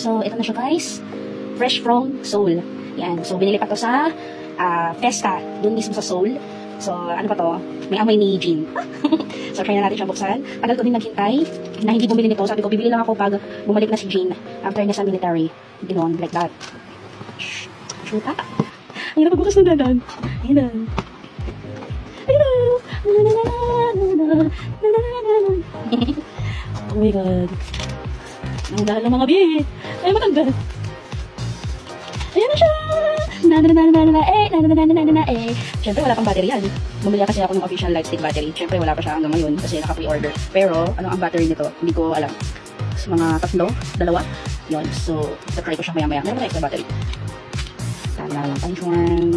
So, ito na siya guys. Fresh from Seoul. Yan. So, binili pa to sa Festa. Doon mismo sa Seoul. So, ano pa to? May amoy ni Jean. So, try na natin siyang buksan. Tagal ko din naghintay na hindi bumili nito. Sabi ko, bibili lang ako pag bumalik na si Jean after niya sa military. Ganoon, like that. Shoota. Ang hirap magbukas ng dadan. Ayun na. Ayun na. Oh my God. Ang dahil ng mga biye. Ay, matanda. Ayan na siya. Siyempre, wala pang battery yan. Bumili kasi ako ng official lightstick battery. Siyempre, wala pa siya hanggang ngayon kasi naka-pre-order. Pero, ano ang battery nito? Hindi ko alam. So, mga 3, 2. Yun. So, try ko siya maya-maya. Meron pa extra battery. Tama lang pension.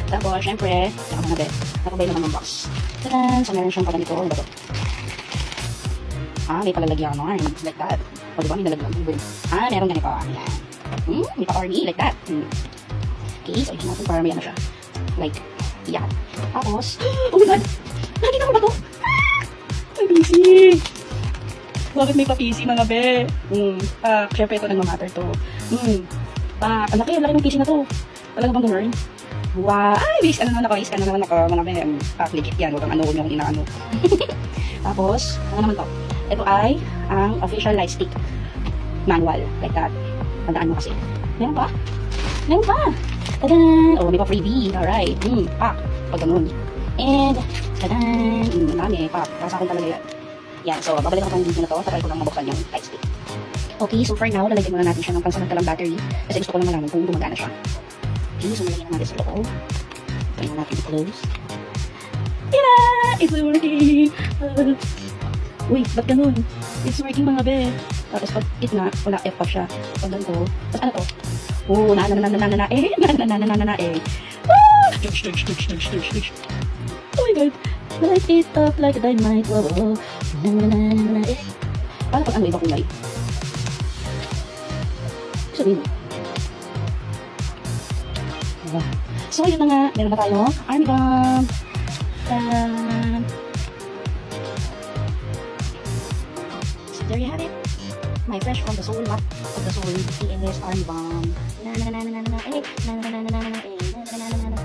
Tapos, siyempre, saka mga bed. Nakabay naman ng box. Tadan! So, meron siyang pala nito. Ano ba ito? May palalagyan ng arm. Like that. O, diba? May nalagyan. Meron ganito. Ayan. May pa-army. Like that. Okay, so yun natin para may ano siya. Like, yeah. Tapos, oh my God! Nakikita ko ba ito? May PC! Bakit may pa-PC mga be? Siyempre ito nagmamatter to. Ang laki ng PC na to. Talaga bang gano'n? Wow! Ay, base, ano naman ako, mga be. Legit yan, huwag kang ano, huwag niyong inaano. Tapos, ano naman to? Ito ay ang official lightstick manual. Like that. Tandaan mo kasi. Meron pa? Meron pa! Tadan! Oh, may pa freebie. Alright. Pak. Pag ganun. And, tadan! Marami. Pak. Para sa akin talaga yan. Yan. So, babalik ako ng video na to. Tapos ko lang mabuksan yung lightstick. Okay. So, for now, lalagyan muna natin siya ng pansamantalang battery. Kasi gusto ko lang malaman kung gumagana siya. Okay. So, lalagyan natin sa loob. Ito na natin i-close. Yeah! It's working! Wait, ba't ganun? It's working mga be. Tapos pag itna, wala F pa siya. Pag ganito. Tapos ano to? Oh, oh my God. Light it up like a dynamite. Whoa. Paano pag ano iba kulay? Sabihin mo. So, yun na nga. Meron na tayo. Army bomb. There you have it. My fresh from the Seoul map of the Seoul PNS Army Bomb. Na na na na na na na eh. Na na na na na na na eh. Na na na na na na.